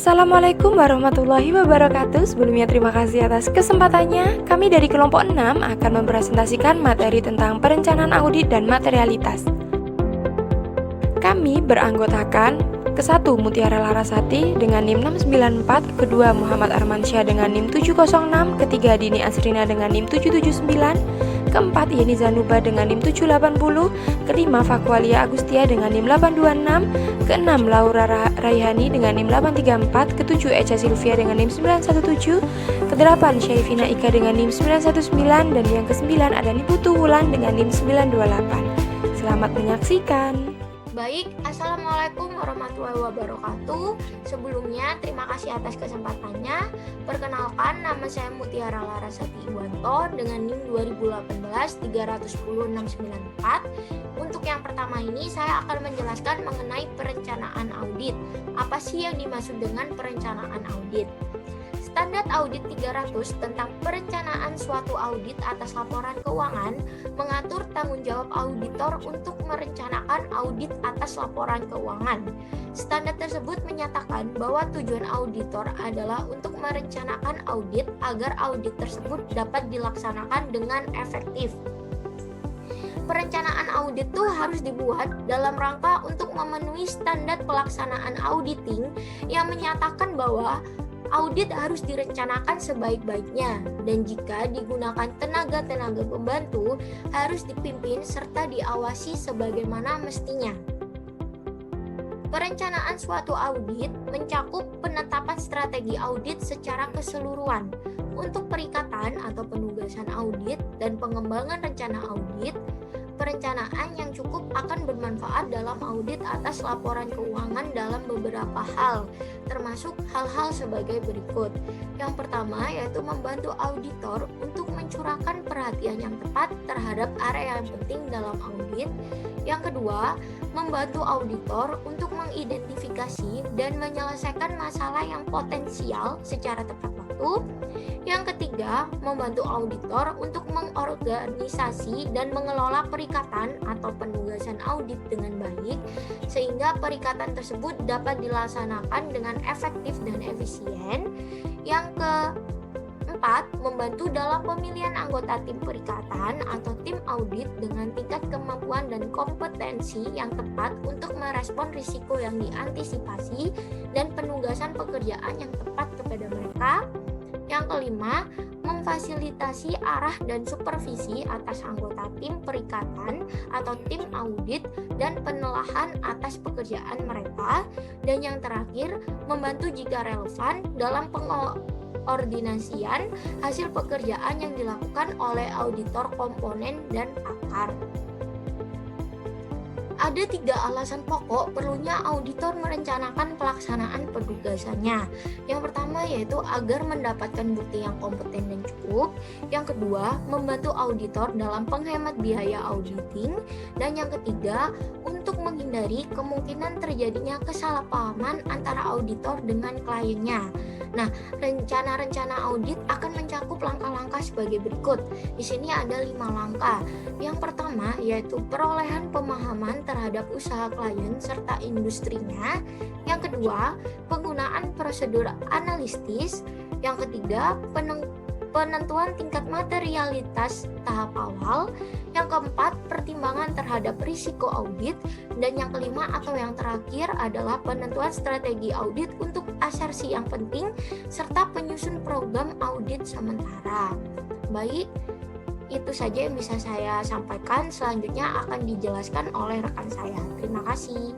Assalamualaikum warahmatullahi wabarakatuh. Sebelumnya terima kasih atas kesempatannya. Kami dari kelompok 6 akan mempresentasikan materi tentang perencanaan audit dan materialitas. Kami beranggotakan ke-1 Mutiara Larasati dengan NIM 694, kedua Muhammad Armansyah dengan NIM 706, ketiga Dini Asrina dengan NIM 779, keempat Yeni Zanuba dengan NIM 780, kelima Fakwalia Agustia dengan NIM 826, keenam Laura Raihani dengan NIM 834, ketujuh Echa Silvia dengan NIM 917, kedelapan Syaifina Ika dengan NIM 919, dan yang kesembilan ada Niputu Wulan dengan NIM 928. Selamat menyaksikan. Baik, Assalamualaikum warahmatullahi wabarakatuh. Sebelumnya, terima kasih atas kesempatannya. Perkenalkan, nama saya Mutiara Larasati Iwanto dengan NIM 2018-310-694. Untuk yang pertama ini, saya akan menjelaskan mengenai perencanaan audit. Apa sih yang dimaksud dengan perencanaan audit? Standar Audit 300 tentang perencanaan suatu audit atas laporan keuangan mengatur tanggung jawab auditor untuk merencanakan audit atas laporan keuangan. Standar tersebut menyatakan bahwa tujuan auditor adalah untuk merencanakan audit agar audit tersebut dapat dilaksanakan dengan efektif. Perencanaan audit itu harus dibuat dalam rangka untuk memenuhi standar pelaksanaan auditing yang menyatakan bahwa audit harus direncanakan sebaik-baiknya, dan jika digunakan tenaga-tenaga pembantu harus dipimpin serta diawasi sebagaimana mestinya. Perencanaan suatu audit mencakup penetapan strategi audit secara keseluruhan untuk perikatan atau penugasan audit dan pengembangan rencana audit. Perencanaan yang cukup akan bermanfaat dalam audit atas laporan keuangan dalam beberapa hal, termasuk hal-hal sebagai berikut. Yang pertama yaitu membantu auditor untuk mencurahkan perhatian yang tepat terhadap area yang penting dalam audit. Yang kedua, membantu auditor untuk mengidentifikasi dan menyelesaikan masalah yang potensial secara tepat waktu. Yang ketiga, membantu auditor untuk mengorganisasi dan mengelola perikatan atau penugasan audit dengan baik, sehingga perikatan tersebut dapat dilaksanakan dengan efektif dan efisien. Yang keempat, membantu dalam pemilihan anggota tim perikatan atau tim audit dengan tingkat kemampuan dan kompetensi yang tepat untuk merespon risiko yang diantisipasi dan penugasan pekerjaan yang tepat kepada mereka. Yang kelima, memfasilitasi arah dan supervisi atas anggota tim perikatan atau tim audit dan penelahan atas pekerjaan mereka. Dan yang terakhir, membantu jika relevan dalam pengordinasian hasil pekerjaan yang dilakukan oleh auditor komponen dan pakar. Ada 3 alasan pokok perlunya auditor merencanakan pelaksanaan penugasannya. Yang pertama yaitu agar mendapatkan bukti yang kompeten dan cukup. Yang kedua, membantu auditor dalam penghemat biaya auditing. Dan yang ketiga, untuk menghindari kemungkinan terjadinya kesalahpahaman antara auditor dengan kliennya. Nah, rencana-rencana audit akan mencakup langkah-langkah sebagai berikut. Di sini ada 5 langkah. Yang pertama yaitu perolehan pemahaman terhadap usaha klien serta industrinya. Yang kedua, penggunaan prosedur analitis. Yang ketiga, penentuan tingkat materialitas tahap awal. Yang keempat, pertimbangan terhadap risiko audit. Dan yang kelima atau yang terakhir adalah penentuan strategi audit untuk asersi yang penting serta penyusun program audit sementara. Baik, itu saja yang bisa saya sampaikan. Selanjutnya akan dijelaskan oleh rekan saya. Terima kasih.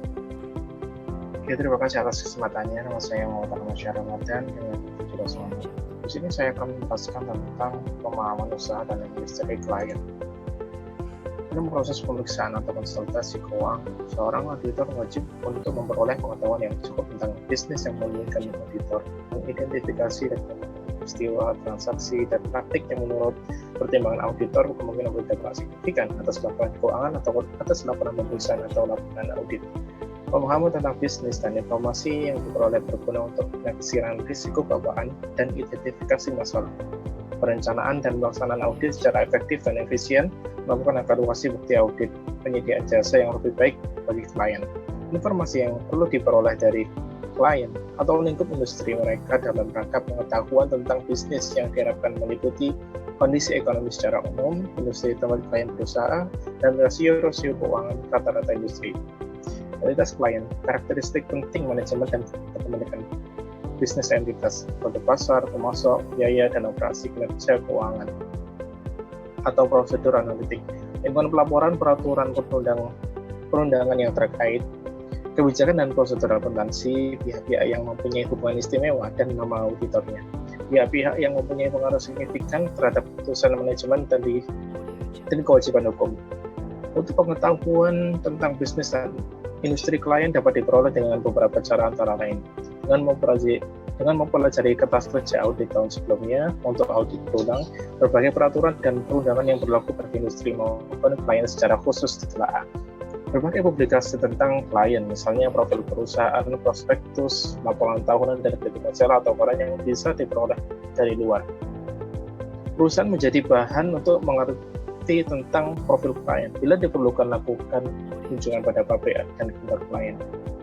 Oke, terima kasih atas kesempatannya. Nama saya Muhammad Armansyah Ramadan dengan 706. Di sini saya akan menjelaskan tentang pemahaman usaha dan industri klien. Dalam proses pemeriksaan atau konsultasi keuangan, seorang auditor wajib untuk memperoleh pengetahuan yang cukup tentang bisnis yang memungkinkan auditor mengidentifikasi dan peristiwa, transaksi, dan praktik yang menurut pertimbangan auditor kemungkinan berdampak signifikan atas laporan keuangan atau atas laporan pemeriksaan atau laporan audit. Pemahaman tentang bisnis dan informasi yang diperoleh berguna untuk penafsiran risiko bawaan dan identifikasi masalah. Perencanaan dan pelaksanaan audit secara efektif dan efisien, melakukan evaluasi bukti audit, penyediaan jasa yang lebih baik bagi klien. Informasi yang perlu diperoleh dari klien atau lingkup industri mereka dalam rangka pengetahuan tentang bisnis yang diharapkan meliputi kondisi ekonomi secara umum, industri tempat klien berusaha, dan rasio-rasio keuangan rata-rata industri. Kualitas klien, karakteristik penting manajemen dan kepemilikan bisnis entitas, produk pasar, pemasok, biaya, dan operasi kinerja keuangan atau prosedur analitik, lingkungan pelaporan, peraturan perundangan yang terkait, kebijakan dan prosedur akuntansi, pihak-pihak yang mempunyai hubungan istimewa, dan nama auditornya. Pihak-pihak yang mempunyai pengaruh signifikan terhadap keputusan manajemen dan kewajiban hukum. Untuk pengetahuan tentang bisnis dan industri klien dapat diperoleh dengan beberapa cara antara lain. Dengan mempelajari kertas kerja audit tahun sebelumnya untuk audit berulang, berbagai peraturan dan perundangan yang berlaku bagi industri maupun klien secara khusus ditelaah. Berbagai publikasi tentang klien, misalnya profil perusahaan, prospektus, laporan tahunan, dan kritik majalah atau koran yang bisa diperoleh dari luar. Perusahaan menjadi bahan untuk mengerti tentang profil klien. Bila diperlukan, lakukan kunjungan pada pabrik dan kantor klien.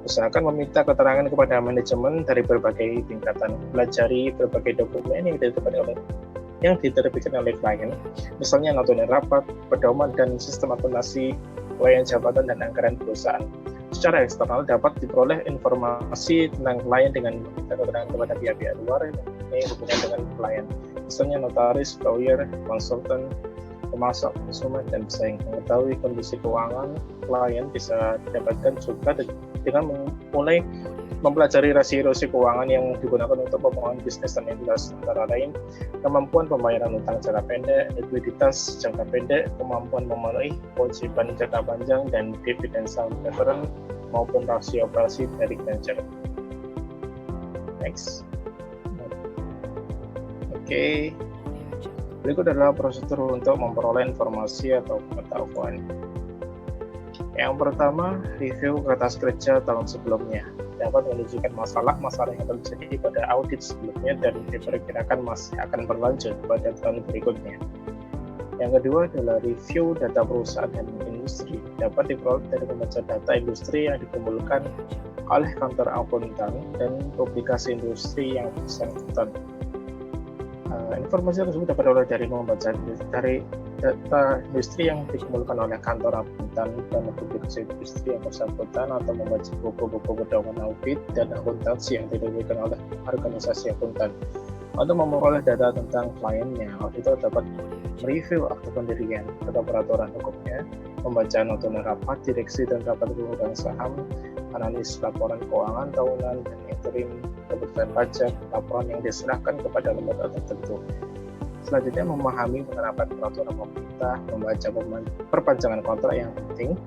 Usahakan meminta keterangan kepada manajemen dari berbagai tingkatan. Pelajari berbagai dokumen yang diterbitkan oleh klien, misalnya notulen rapat, pedoman, dan sistem akuntansi pelayan jabatan dan anggaran perusahaan. Secara eksternal dapat diperoleh informasi tentang klien dengan meminta keterangan kepada pihak-pihak luar yang mempunyai hubungan dengan klien, misalnya notaris, lawyer, konsultan, pemasok, konsumen, dan pesaing. Mengetahui kondisi keuangan klien bisa didapatkan juga dengan mulai mempelajari rasio-rasio keuangan yang digunakan untuk pembangunan bisnis dan entitas, antara lain kemampuan pembayaran utang jangka pendek, likuiditas jangka pendek, kemampuan memenuhi kewajiban jangka panjang, dan dividen saham preferred maupun rasio operasi dari kinerja. Next. Oke. Berikut adalah prosedur untuk memperoleh informasi atau pengetahuan. Yang pertama, review kertas kerja tahun sebelumnya. Dapat menunjukkan masalah-masalah yang terjadi pada audit sebelumnya dan diperkirakan masih akan berlanjut pada tahun berikutnya. Yang kedua adalah review data perusahaan dan industri. Dapat diperoleh dari membaca data industri yang dikumpulkan oleh kantor akuntan dan publikasi industri yang bersangkutan. Informasi tersebut dapat diperoleh dari membaca dari data industri yang dikumpulkan oleh kantor akuntan dan publikasi industri yang bersangkutan, atau membaca buku-buku pedoman audit dan akuntansi yang diterbitkan oleh organisasi akuntan. Untuk memperoleh data tentang kliennya, auditor dapat mereview akte pendirian atau peraturan hukumnya, membaca notulen rapat direksi dan rapat pemegang saham, analis laporan keuangan tahunan dan interim, keputusan pajak, laporan yang diserahkan kepada lembaga tertentu. Selanjutnya, memahami penerapan peraturan pemerintah, membaca perpanjangan kontrak yang penting,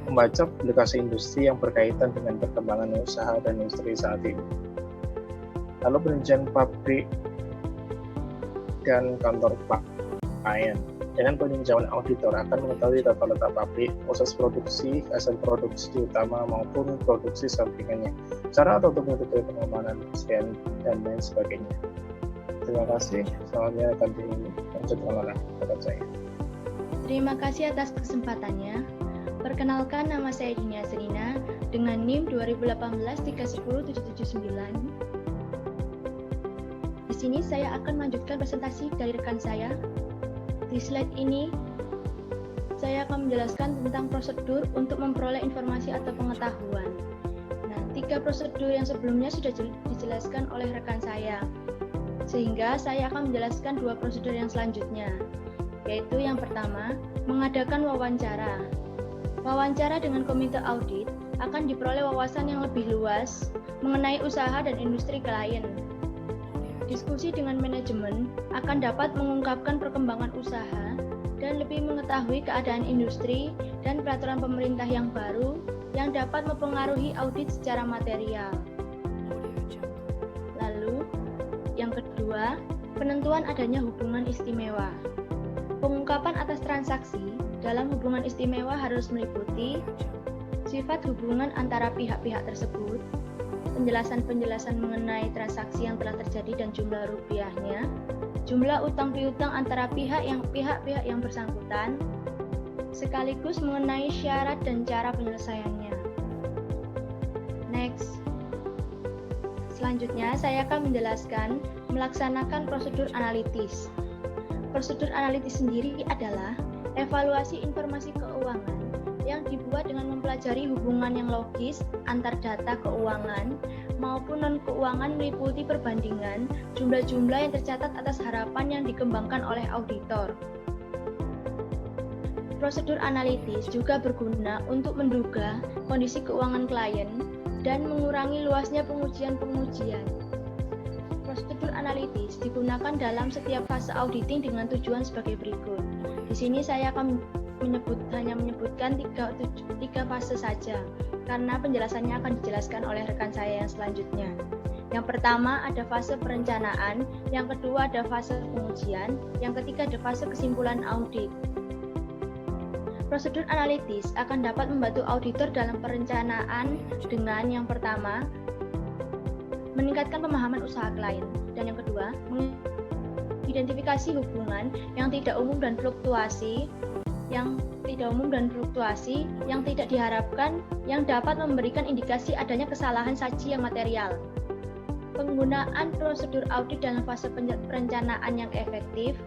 membaca publikasi industri yang berkaitan dengan perkembangan usaha dan industri saat ini. Lalu perincian pabrik dan kantor klien. Dengan peninjauan auditor akan mengetahui tata letak pabrik, proses produksi, hasil produksi utama maupun produksi sampingannya, cara atau metode pengamanan pasien, dan lain sebagainya. Terima kasih. Selanjutnya akan dilanjutkan oleh rekan saya. Terima kasih atas kesempatannya. Perkenalkan, nama saya Dini Asrina dengan NIM 2018-310779. Di sini saya akan melanjutkan presentasi dari rekan saya. Di slide ini, saya akan menjelaskan tentang prosedur untuk memperoleh informasi atau pengetahuan. Nah, 3 prosedur yang sebelumnya sudah dijelaskan oleh rekan saya, sehingga saya akan menjelaskan 2 prosedur yang selanjutnya, yaitu yang pertama, mengadakan wawancara. Wawancara dengan komite audit akan diperoleh wawasan yang lebih luas mengenai usaha dan industri klien. Diskusi dengan manajemen akan dapat mengungkapkan perkembangan usaha dan lebih mengetahui keadaan industri dan peraturan pemerintah yang baru yang dapat mempengaruhi audit secara material. Lalu, yang kedua, penentuan adanya hubungan istimewa. Pengungkapan atas transaksi dalam hubungan istimewa harus meliputi sifat hubungan antara pihak-pihak tersebut, penjelasan-penjelasan mengenai transaksi yang telah terjadi dan jumlah rupiahnya, jumlah utang piutang antara pihak-pihak yang bersangkutan, sekaligus mengenai syarat dan cara penyelesaiannya. Next, Selanjutnya, saya akan menjelaskan melaksanakan prosedur analitis. Prosedur analitis sendiri adalah evaluasi informasi keuangan yang dibuat dengan mempelajari hubungan yang logis antar data keuangan maupun non-keuangan meliputi perbandingan jumlah-jumlah yang tercatat atas harapan yang dikembangkan oleh auditor. Prosedur analitis juga berguna untuk menduga kondisi keuangan klien dan mengurangi luasnya pengujian-pengujian. Prosedur analitis digunakan dalam setiap fase auditing dengan tujuan sebagai berikut. Di sini saya akan hanya menyebutkan tiga fase saja, karena penjelasannya akan dijelaskan oleh rekan saya yang selanjutnya. Yang pertama ada fase perencanaan, yang kedua ada fase pengujian, yang ketiga ada fase kesimpulan audit. Prosedur analitis akan dapat membantu auditor dalam perencanaan dengan yang pertama, meningkatkan pemahaman usaha klien, dan yang kedua, mengidentifikasi hubungan yang tidak umum dan fluktuasi yang tidak diharapkan yang dapat memberikan indikasi adanya kesalahan saji yang material. Penggunaan prosedur audit dalam fase perencanaan yang efektif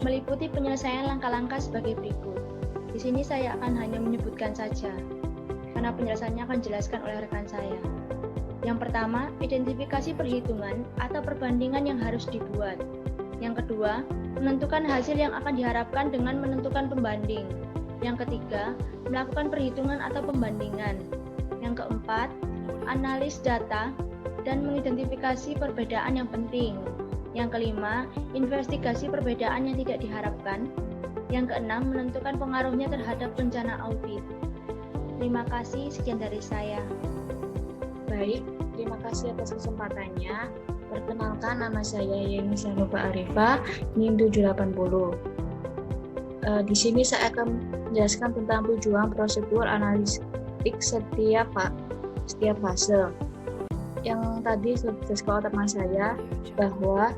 meliputi penyelesaian langkah-langkah sebagai berikut. Di sini saya akan hanya menyebutkan saja, karena penjelasannya akan dijelaskan oleh rekan saya. Yang pertama, identifikasi perhitungan atau perbandingan yang harus dibuat. Yang kedua, menentukan hasil yang akan diharapkan dengan menentukan pembanding. Yang ketiga, melakukan perhitungan atau pembandingan. Yang keempat, analis data dan mengidentifikasi perbedaan yang penting. Yang kelima, investigasi perbedaan yang tidak diharapkan. Yang keenam, menentukan pengaruhnya terhadap rencana audit. Terima kasih, sekian dari saya. Baik, terima kasih atas kesempatannya. Perkenalkan, nama saya Yeni Sanuba Arifah, NIM 780. Di sini saya akan menjelaskan tentang tujuan prosedur analitik setiap fase. Yang tadi sudah dijelaskan oleh teman saya bahwa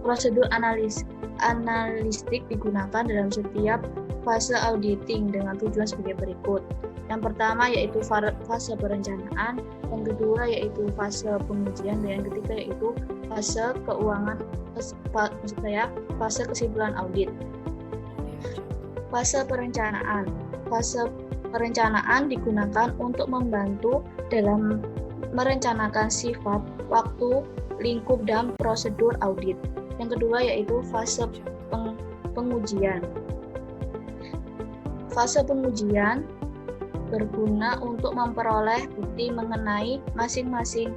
prosedur analistik digunakan dalam setiap fase auditing dengan tujuan sebagai berikut. Yang pertama yaitu fase perencanaan, yang kedua yaitu fase pengujian, dan yang ketiga yaitu fase keuangan, fase kesimpulan audit. Fase perencanaan. Fase perencanaan digunakan untuk membantu dalam merencanakan sifat, waktu, lingkup, dan prosedur audit. Yang kedua yaitu fase pengujian. Fase pengujian berguna untuk memperoleh bukti mengenai masing-masing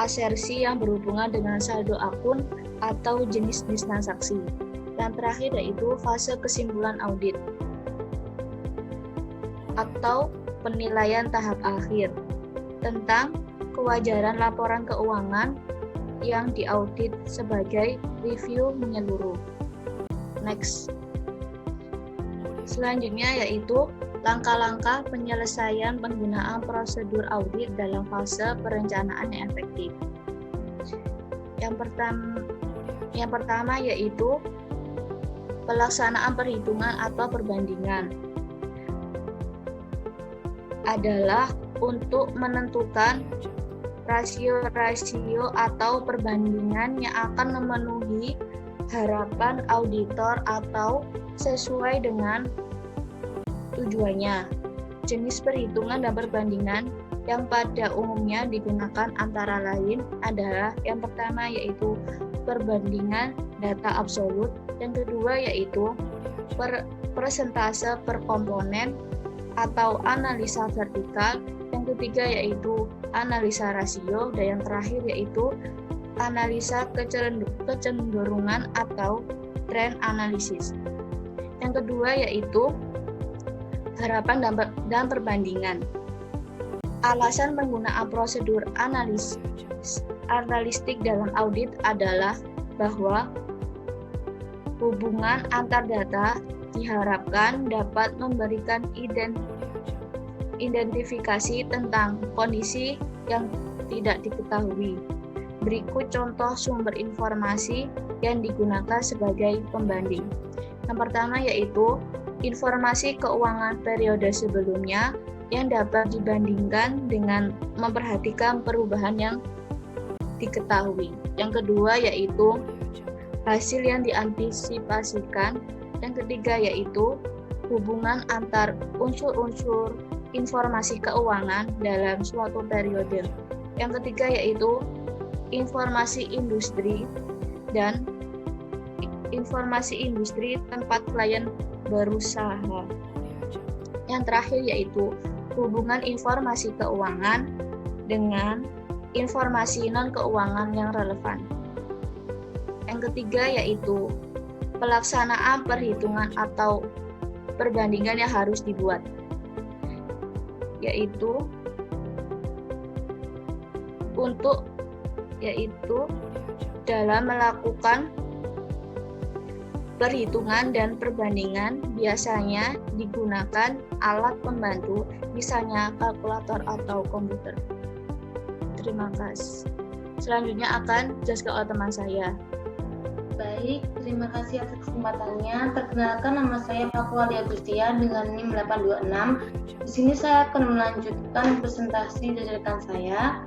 asersi yang berhubungan dengan saldo akun atau jenis-jenis transaksi. Yang terakhir yaitu fase kesimpulan audit atau penilaian tahap akhir tentang kewajaran laporan keuangan yang diaudit sebagai review menyeluruh. Next. Selanjutnya yaitu langkah-langkah penyelesaian penggunaan prosedur audit dalam fase perencanaan yang efektif. Yang pertama yaitu pelaksanaan perhitungan atau perbandingan. Adalah untuk menentukan rasio-rasio atau perbandingan yang akan memenuhi harapan auditor atau sesuai dengan tujuannya. Jenis perhitungan dan perbandingan yang pada umumnya digunakan antara lain adalah yang pertama yaitu perbandingan data absolut, yang kedua yaitu persentase per komponen atau analisa vertikal, yang ketiga yaitu analisa rasio, dan yang terakhir yaitu analisa kecenderungan atau trend analysis. Yang kedua yaitu harapan dan perbandingan. Alasan penggunaan prosedur analistik dalam audit adalah bahwa hubungan antar data diharapkan dapat memberikan identifikasi tentang kondisi yang tidak diketahui. Berikut contoh sumber informasi yang digunakan sebagai pembanding. Yang pertama yaitu informasi keuangan periode sebelumnya, yang dapat dibandingkan dengan memperhatikan perubahan yang diketahui. Yang kedua yaitu hasil yang diantisipasikan. Yang ketiga yaitu hubungan antar unsur-unsur informasi keuangan dalam suatu periode. Yang ketiga yaitu informasi industri dan informasi industri tempat klien berusaha. Yang terakhir yaitu hubungan informasi keuangan dengan informasi non-keuangan yang relevan. Yang ketiga yaitu pelaksanaan perhitungan atau perbandingan yang harus dibuat, yaitu dalam melakukan perhitungan dan perbandingan biasanya digunakan alat pembantu, misalnya kalkulator atau komputer. Terima kasih. Selanjutnya akan dijelaskan oleh teman saya. Baik, terima kasih atas kesempatannya. Perkenalkan, nama saya Pakuali Agustia dengan NIM 826. Di sini saya akan melanjutkan presentasi dari rekan saya.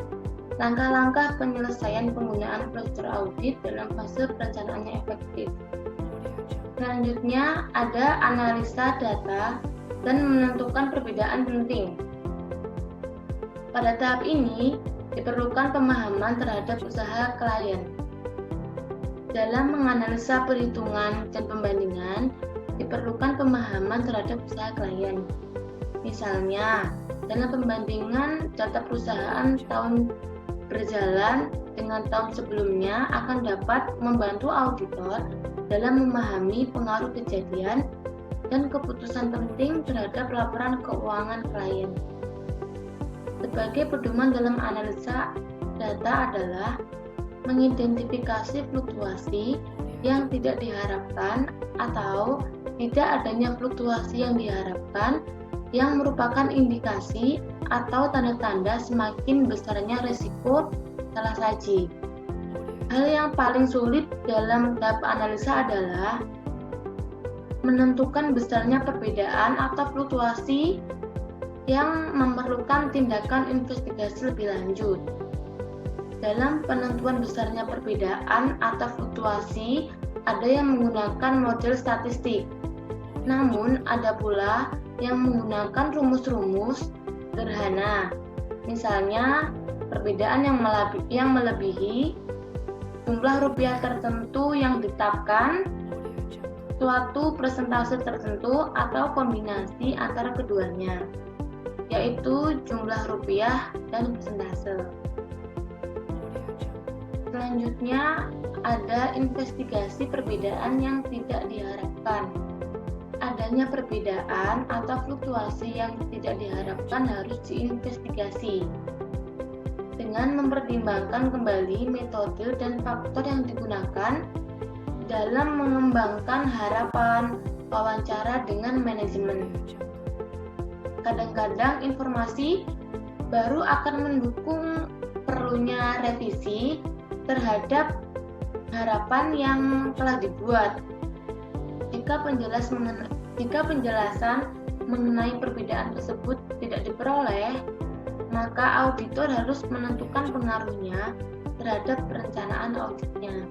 Langkah-langkah penyelesaian penggunaan prosedur audit dalam fase perencanaan yang efektif. Selanjutnya ada analisa data dan menentukan perbedaan penting. Pada tahap ini diperlukan pemahaman terhadap usaha klien. Dalam menganalisa perhitungan dan pembandingan, diperlukan pemahaman terhadap usaha klien. Misalnya, dalam pembandingan data perusahaan tahun berjalan dengan tahun sebelumnya akan dapat membantu auditor dalam memahami pengaruh kejadian dan keputusan penting terhadap laporan keuangan klien. Sebagai pedoman dalam analisa data adalah mengidentifikasi fluktuasi yang tidak diharapkan atau tidak adanya fluktuasi yang diharapkan yang merupakan indikasi atau tanda-tanda semakin besarnya risiko salah saji. Hal yang paling sulit dalam tahap analisa adalah menentukan besarnya perbedaan atau fluktuasi yang memerlukan tindakan investigasi lebih lanjut. Dalam penentuan besarnya perbedaan atau fluktuasi, ada yang menggunakan model statistik. Namun, ada pula yang menggunakan rumus-rumus sederhana. Misalnya, perbedaan yang melebihi jumlah rupiah tertentu yang ditetapkan, suatu persentase tertentu atau kombinasi antara keduanya, yaitu jumlah rupiah dan persentase. Selanjutnya, ada investigasi perbedaan yang tidak diharapkan. Adanya perbedaan atau fluktuasi yang tidak diharapkan harus diinvestigasi dengan mempertimbangkan kembali metode dan faktor yang digunakan dalam mengembangkan harapan wawancara dengan manajemen. Kadang-kadang informasi baru akan mendukung perlunya revisi terhadap harapan yang telah dibuat. Jika penjelasan mengenai perbedaan tersebut tidak diperoleh, maka auditor harus menentukan pengaruhnya terhadap perencanaan auditnya.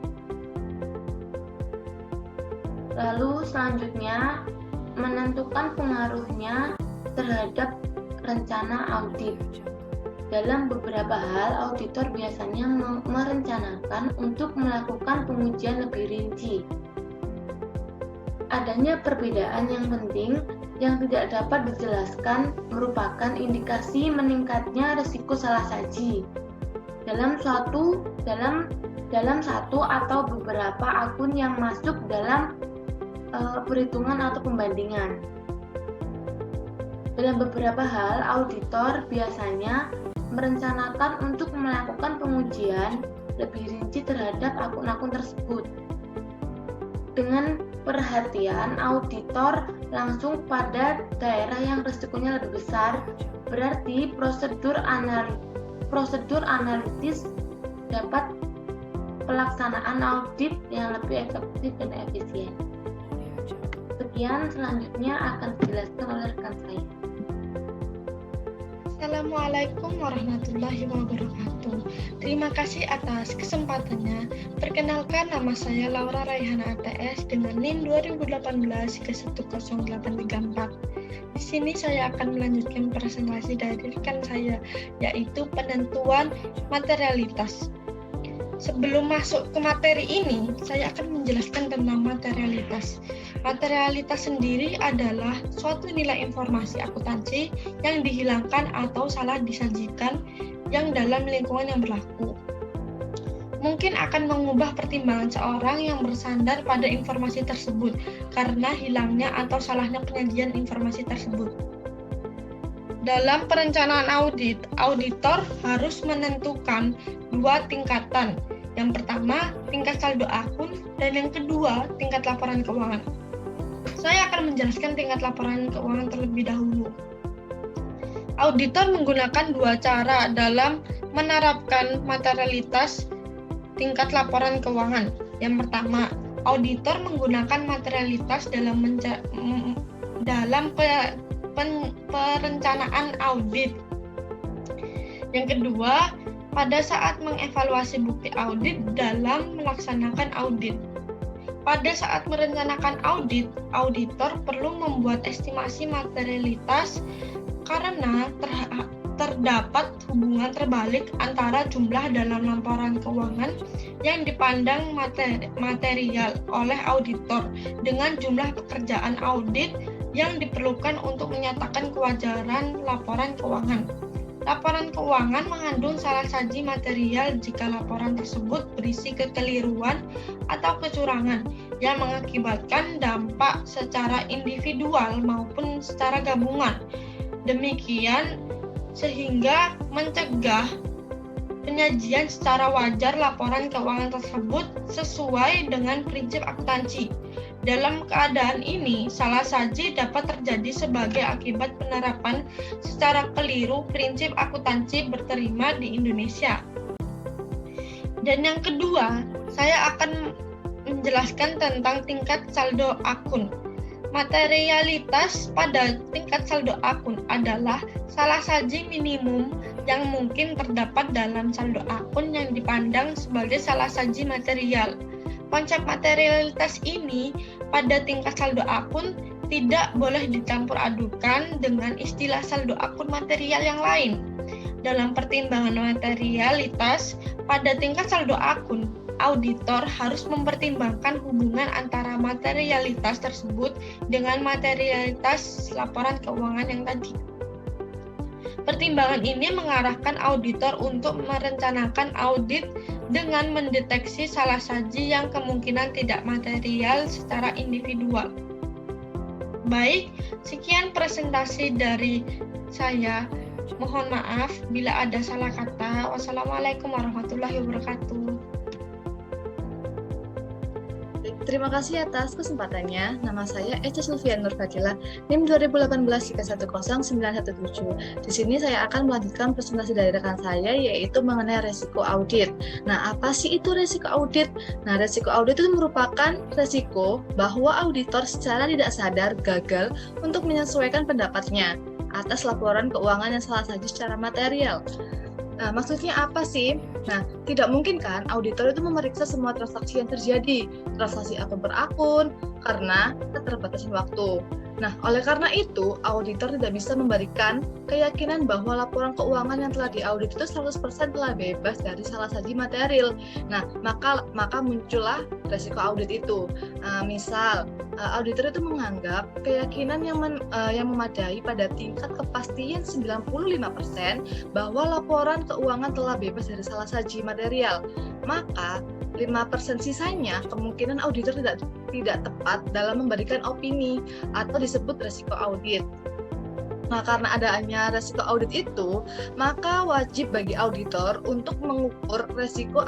Lalu selanjutnya, menentukan pengaruhnya terhadap rencana audit. Dalam beberapa hal, auditor biasanya merencanakan untuk melakukan pengujian lebih rinci. Adanya perbedaan yang penting yang tidak dapat dijelaskan merupakan indikasi meningkatnya risiko salah saji dalam satu atau beberapa akun yang masuk dalam perhitungan atau pembandingan. Dalam beberapa hal, auditor biasanya merencanakan untuk melakukan pengujian lebih rinci terhadap akun-akun tersebut. Dengan perhatian, auditor langsung pada daerah yang risikonya lebih besar, berarti prosedur analitis dapat pelaksanaan audit yang lebih efektif dan efisien. Sekian, selanjutnya akan dijelaskan oleh rekan saya. Assalamualaikum warahmatullahi wabarakatuh. Terima kasih atas kesempatannya. Perkenalkan, nama saya Laura Raihana ATS dengan NIM 2018-10834. Di sini saya akan melanjutkan presentasi dari rekan saya, yaitu penentuan materialitas. Sebelum masuk ke materi ini, saya akan menjelaskan tentang materialitas. Materialitas sendiri adalah suatu nilai informasi akuntansi yang dihilangkan atau salah disajikan yang dalam lingkungan yang berlaku. Mungkin akan mengubah pertimbangan seorang yang bersandar pada informasi tersebut karena hilangnya atau salahnya penyajian informasi tersebut. Dalam perencanaan audit, auditor harus menentukan dua tingkatan. Yang pertama, tingkat saldo akun, dan yang kedua, tingkat laporan keuangan. Saya akan menjelaskan tingkat laporan keuangan terlebih dahulu. Auditor menggunakan dua cara dalam menerapkan materialitas tingkat laporan keuangan. Yang pertama, auditor menggunakan materialitas dalam perencanaan audit. Yang kedua, pada saat mengevaluasi bukti audit dalam melaksanakan audit. Pada saat merencanakan audit, auditor perlu membuat estimasi materialitas karena terdapat hubungan terbalik antara jumlah dalam laporan keuangan yang dipandang material oleh auditor dengan jumlah pekerjaan audit yang diperlukan untuk menyatakan kewajaran laporan keuangan. Laporan keuangan mengandung salah saji material jika laporan tersebut berisi kekeliruan atau kecurangan yang mengakibatkan dampak secara individual maupun secara gabungan. Demikian sehingga mencegah penyajian secara wajar laporan keuangan tersebut sesuai dengan prinsip akuntansi. Dalam keadaan ini, salah saji dapat terjadi sebagai akibat penerapan secara keliru prinsip akuntansi berterima di Indonesia. Dan yang kedua, saya akan menjelaskan tentang tingkat saldo akun. Materialitas pada tingkat saldo akun adalah salah saji minimum yang mungkin terdapat dalam saldo akun yang dipandang sebagai salah saji material. Konsep materialitas ini pada tingkat saldo akun tidak boleh dicampur adukan dengan istilah saldo akun material yang lain. Dalam pertimbangan materialitas pada tingkat saldo akun, auditor harus mempertimbangkan hubungan antara materialitas tersebut dengan materialitas laporan keuangan yang tadi. Pertimbangan ini mengarahkan auditor untuk merencanakan audit dengan mendeteksi salah saji yang kemungkinan tidak material secara individual. Baik, sekian presentasi dari saya. Mohon maaf bila ada salah kata. Wassalamualaikum warahmatullahi wabarakatuh. Terima kasih atas kesempatannya. Nama saya Eca Sulfian Nurfadila, NIM 2018-10917. Di sini saya akan melanjutkan presentasi dari rekan saya, yaitu mengenai resiko audit. Nah, apa sih itu resiko audit? Nah, resiko audit itu merupakan resiko bahwa auditor secara tidak sadar gagal untuk menyesuaikan pendapatnya atas laporan keuangan yang salah saji secara material. Nah, maksudnya apa sih? Nah, tidak mungkin kan auditor itu memeriksa semua transaksi yang terjadi, transaksi akun per akun, karena keterbatasan waktu. Nah, oleh karena itu, auditor tidak bisa memberikan keyakinan bahwa laporan keuangan yang telah diaudit itu 100% telah bebas dari salah saji material. Nah, maka muncullah resiko audit itu. Misal, auditor itu menganggap keyakinan yang memadai pada tingkat kepastian 95% bahwa laporan keuangan telah bebas dari salah saji material. Maka 5% sisanya kemungkinan auditor tidak tepat dalam memberikan opini atau disebut resiko audit. Nah, karena adanya resiko audit itu, maka wajib bagi auditor untuk mengukur resiko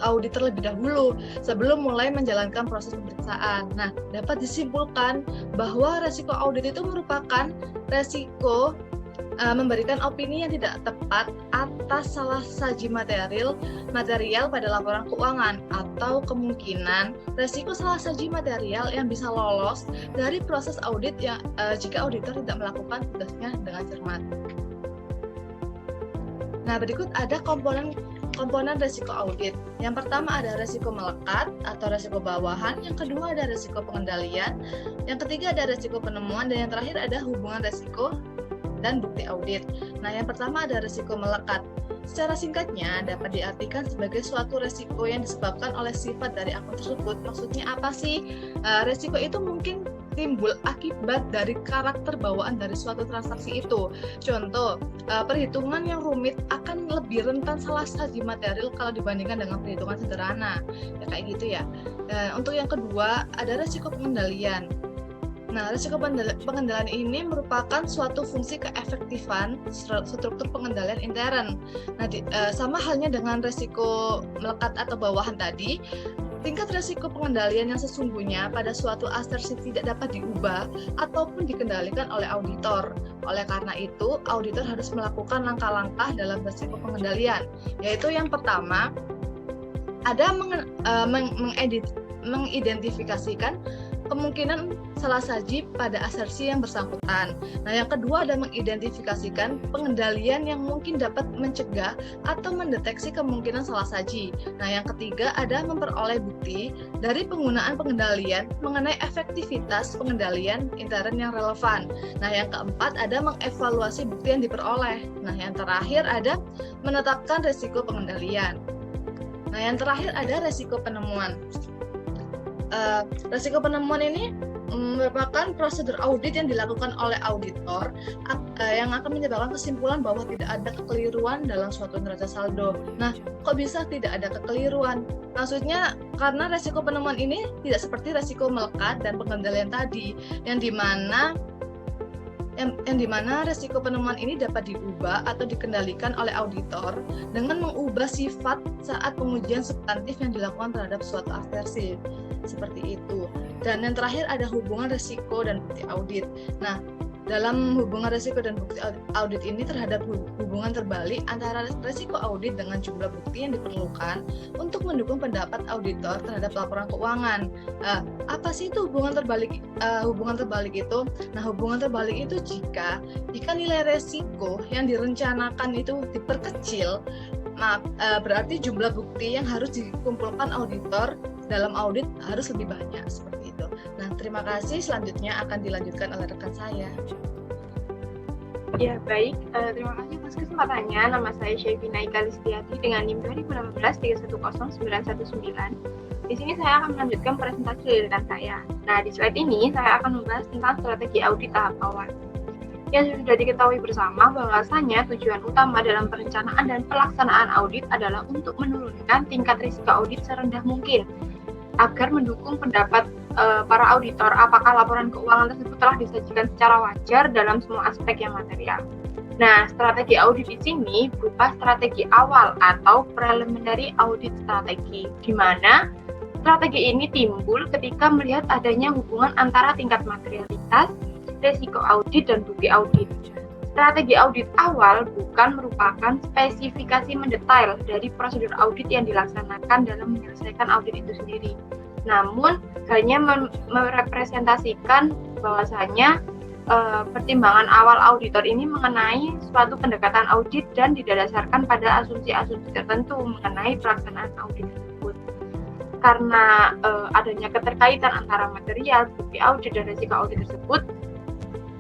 audit terlebih dahulu sebelum mulai menjalankan proses pemeriksaan. Nah, dapat disimpulkan bahwa resiko audit itu merupakan resiko memberikan opini yang tidak tepat atas salah saji material pada laporan keuangan, atau kemungkinan resiko salah saji material yang bisa lolos dari proses audit jika auditor tidak melakukan tugasnya dengan cermat. Nah, berikut ada komponen resiko audit. Yang pertama ada resiko melekat atau resiko bawahan, yang kedua ada resiko pengendalian, yang ketiga ada resiko penemuan, dan yang terakhir ada hubungan resiko dan bukti audit. Nah, yang pertama ada resiko melekat. Secara singkatnya dapat diartikan sebagai suatu resiko yang disebabkan oleh sifat dari akun tersebut. Maksudnya apa sih? Resiko itu mungkin timbul akibat dari karakter bawaan dari suatu transaksi itu. Contoh, perhitungan yang rumit akan lebih rentan salah saji material kalau dibandingkan dengan perhitungan sederhana. Ya kayak gitu ya. Dan untuk yang kedua, ada resiko pengendalian. Nah, resiko pengendalian ini merupakan suatu fungsi keefektifan struktur pengendalian intern. Nah, sama halnya dengan resiko melekat atau bawahan tadi, tingkat resiko pengendalian yang sesungguhnya pada suatu asersi tidak dapat diubah ataupun dikendalikan oleh auditor. Oleh karena itu, auditor harus melakukan langkah-langkah dalam resiko pengendalian, yaitu yang pertama, ada mengidentifikasikan kemungkinan salah saji pada asersi yang bersangkutan. Nah, yang kedua ada mengidentifikasikan pengendalian yang mungkin dapat mencegah atau mendeteksi kemungkinan salah saji. Nah, yang ketiga ada memperoleh bukti dari penggunaan pengendalian mengenai efektivitas pengendalian intern yang relevan. Nah, yang keempat ada mengevaluasi bukti yang diperoleh. Nah, yang terakhir ada menetapkan resiko pengendalian. Nah, yang terakhir ada resiko penemuan. Resiko penemuan ini merupakan prosedur audit yang dilakukan oleh auditor yang akan menyebabkan kesimpulan bahwa tidak ada kekeliruan dalam suatu neraca saldo. Nah, kok bisa tidak ada kekeliruan? Maksudnya karena resiko penemuan ini tidak seperti resiko melekat dan pengendalian tadi, yang dimana resiko penemuan ini dapat diubah atau dikendalikan oleh auditor dengan mengubah sifat saat pengujian substantif yang dilakukan terhadap suatu asersi. Seperti itu. Dan yang terakhir ada hubungan resiko dan bukti audit. Nah, dalam hubungan resiko dan bukti audit ini terhadap hubungan terbalik antara resiko audit dengan jumlah bukti yang diperlukan untuk mendukung pendapat auditor terhadap laporan keuangan. Apa sih itu hubungan terbalik? Hubungan terbalik itu, hubungan terbalik itu jika nilai resiko yang direncanakan itu diperkecil, berarti jumlah bukti yang harus dikumpulkan auditor dalam audit harus lebih banyak, seperti itu. Nah, terima kasih. Selanjutnya akan dilanjutkan oleh rekan saya. Ya, baik. Terima kasih atas kesempatannya. Nama saya Syevina Ika Listiati dengan NIM 2016-310919. Di sini saya akan melanjutkan presentasi dari rekan saya. Nah, di slide ini saya akan membahas tentang strategi audit tahap awal. Yang sudah diketahui bersama bahwasanya tujuan utama dalam perencanaan dan pelaksanaan audit adalah untuk menurunkan tingkat risiko audit serendah mungkin agar mendukung pendapat para auditor apakah laporan keuangan tersebut telah disajikan secara wajar dalam semua aspek yang material. Nah, strategi audit di sini berupa strategi awal atau preliminary audit strategi, di mana strategi ini timbul ketika melihat adanya hubungan antara tingkat materialitas, resiko audit, dan bukti audit. Strategi audit awal bukan merupakan spesifikasi mendetail dari prosedur audit yang dilaksanakan dalam menyelesaikan audit itu sendiri, namun hanya merepresentasikan bahwasanya pertimbangan awal auditor ini mengenai suatu pendekatan audit dan didasarkan pada asumsi-asumsi tertentu mengenai pelaksanaan audit tersebut. Karena adanya keterkaitan antara material, bukti audit, dan resiko audit tersebut,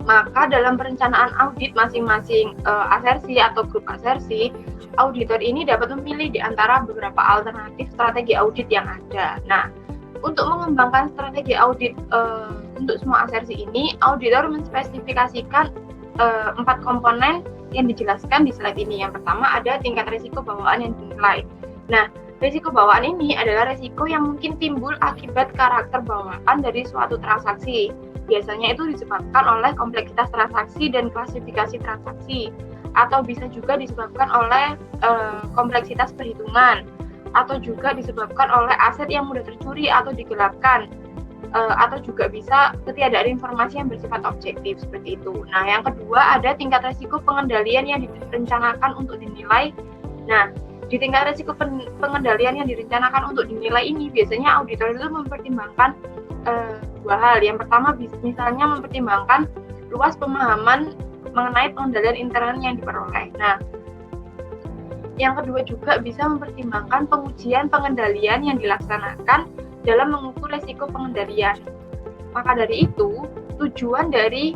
maka dalam perencanaan audit masing-masing asersi atau grup asersi, auditor ini dapat memilih di antara beberapa alternatif strategi audit yang ada. Nah, untuk mengembangkan strategi audit untuk semua asersi ini, auditor menspesifikasikan 4 komponen yang dijelaskan di slide ini. Yang pertama ada tingkat risiko bawaan yang dinilai. Nah, risiko bawaan ini adalah risiko yang mungkin timbul akibat karakter bawaan dari suatu transaksi. Biasanya itu disebabkan oleh kompleksitas transaksi dan klasifikasi transaksi, atau bisa juga disebabkan oleh kompleksitas perhitungan, atau juga disebabkan oleh aset yang mudah tercuri atau digelapkan, atau juga bisa ketiadaan informasi yang bersifat objektif, seperti itu. Nah, yang kedua ada tingkat risiko pengendalian yang direncanakan untuk dinilai. Nah, di tingkat risiko pengendalian yang direncanakan untuk dinilai ini biasanya auditor itu mempertimbangkan dua hal. Yang pertama misalnya mempertimbangkan luas pemahaman mengenai pengendalian intern yang diperoleh. Nah, Yang kedua juga bisa mempertimbangkan pengujian pengendalian yang dilaksanakan dalam mengukur resiko pengendalian. Maka dari itu, tujuan dari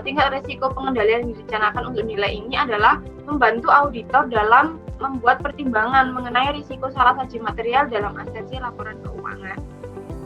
tingkat resiko pengendalian yang direncanakan untuk nilai ini adalah membantu auditor dalam membuat pertimbangan mengenai risiko salah saji material dalam asensi laporan keuangan.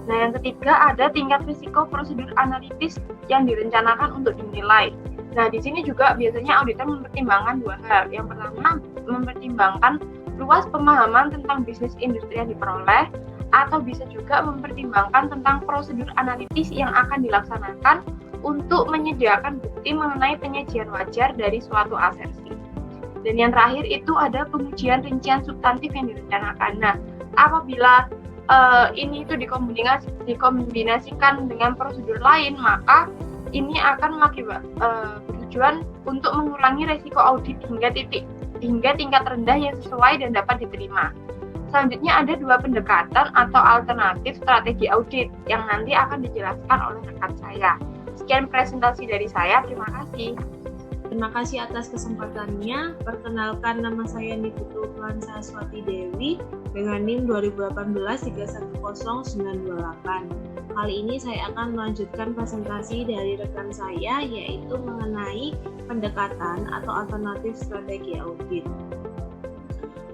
Nah, yang ketiga ada tingkat risiko prosedur analitis yang direncanakan untuk dinilai. Nah, di sini juga biasanya auditor mempertimbangkan dua hal. Yang pertama, mempertimbangkan luas pemahaman tentang bisnis industri yang diperoleh, atau bisa juga mempertimbangkan tentang prosedur analitis yang akan dilaksanakan untuk menyediakan bukti mengenai penyajian wajar dari suatu asersi. Dan yang terakhir itu ada pengujian rincian substantif yang direncanakan. Nah, apabila ini itu dikombinasikan dengan prosedur lain, maka ini akan bertujuan untuk mengurangi resiko audit hingga tingkat rendah yang sesuai dan dapat diterima. Selanjutnya ada dua pendekatan atau alternatif strategi audit yang nanti akan dijelaskan oleh rekan saya. Sekian presentasi dari saya, terima kasih. Terima kasih atas kesempatannya. Perkenalkan, nama saya Niputu Saswati Dewi dengan NIM 2018-310928. Kali ini saya akan melanjutkan presentasi dari rekan saya, yaitu mengenai pendekatan atau alternatif strategi audit.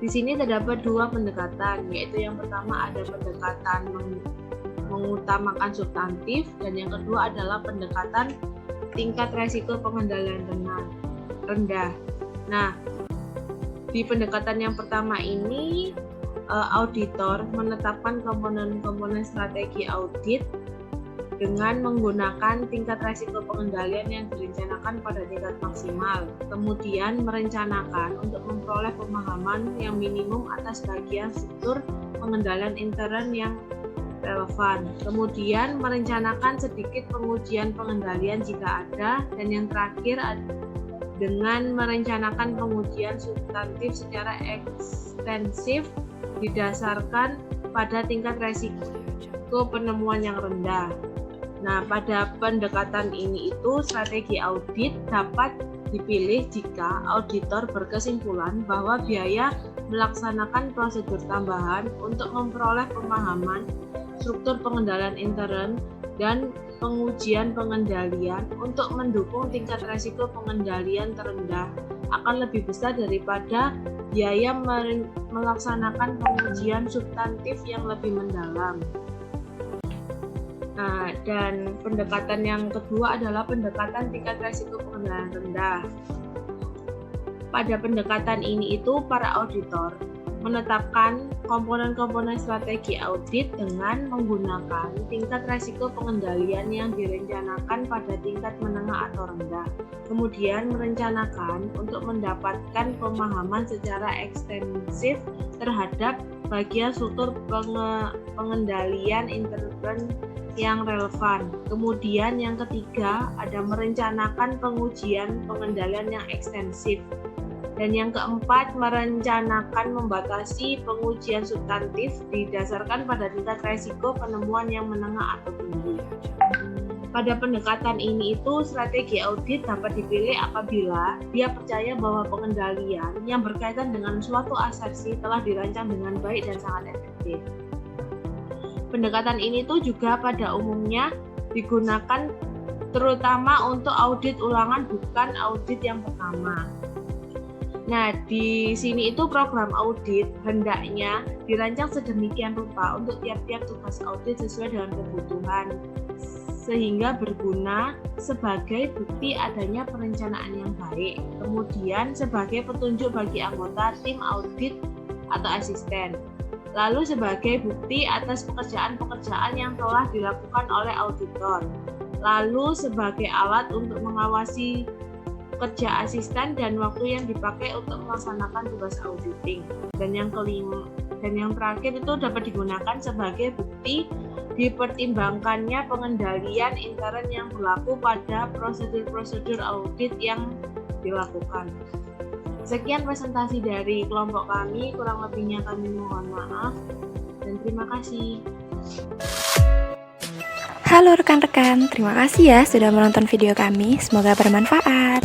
Di sini terdapat dua pendekatan, yaitu yang pertama ada pendekatan mengutamakan substantif, dan yang kedua adalah pendekatan tingkat resiko pengendalian rendah. Nah, di pendekatan yang pertama ini, auditor menetapkan komponen-komponen strategi audit dengan menggunakan tingkat resiko pengendalian yang direncanakan pada tingkat maksimal. Kemudian merencanakan untuk memperoleh pemahaman yang minimum atas bagian struktur pengendalian intern yang relevan. Kemudian merencanakan sedikit pengujian pengendalian jika ada. Dan yang terakhir dengan merencanakan pengujian substantif secara ekstensif didasarkan pada tingkat resiko penemuan yang rendah. Nah, pada pendekatan ini itu strategi audit dapat dipilih jika auditor berkesimpulan bahwa biaya melaksanakan prosedur tambahan untuk memperoleh pemahaman struktur pengendalian intern dan pengujian pengendalian untuk mendukung tingkat resiko pengendalian terendah akan lebih besar daripada biaya melaksanakan pengujian substantif yang lebih mendalam. Nah, dan pendekatan yang kedua adalah pendekatan tingkat resiko pengendalian rendah. Pada pendekatan ini itu para auditor menetapkan komponen-komponen strategi audit dengan menggunakan tingkat resiko pengendalian yang direncanakan pada tingkat menengah atau rendah. Kemudian merencanakan untuk mendapatkan pemahaman secara ekstensif terhadap bagian struktur pengendalian intern yang relevan. Kemudian yang ketiga ada merencanakan pengujian pengendalian yang ekstensif. Dan yang keempat, merencanakan membatasi pengujian substantif didasarkan pada tingkat resiko penemuan yang menengah atau tinggi. Pada pendekatan ini itu strategi audit dapat dipilih apabila dia percaya bahwa pengendalian yang berkaitan dengan suatu asersi telah dirancang dengan baik dan sangat efektif. Pendekatan ini tuh juga pada umumnya digunakan terutama untuk audit ulangan, bukan audit yang pertama. Nah, di sini itu program audit hendaknya dirancang sedemikian rupa untuk tiap-tiap tugas audit sesuai dengan kebutuhan, sehingga berguna sebagai bukti adanya perencanaan yang baik, kemudian sebagai petunjuk bagi anggota tim audit atau asisten, lalu sebagai bukti atas pekerjaan-pekerjaan yang telah dilakukan oleh auditor, lalu sebagai alat untuk mengawasi kerja asisten dan waktu yang dipakai untuk melaksanakan tugas auditing. Dan yang kelima dan yang terakhir itu dapat digunakan sebagai bukti dipertimbangkannya pengendalian intern yang berlaku pada prosedur-prosedur audit yang dilakukan. Sekian presentasi dari kelompok kami, kurang lebihnya kami mohon maaf dan terima kasih. Halo rekan-rekan, terima kasih ya sudah menonton video kami, semoga bermanfaat.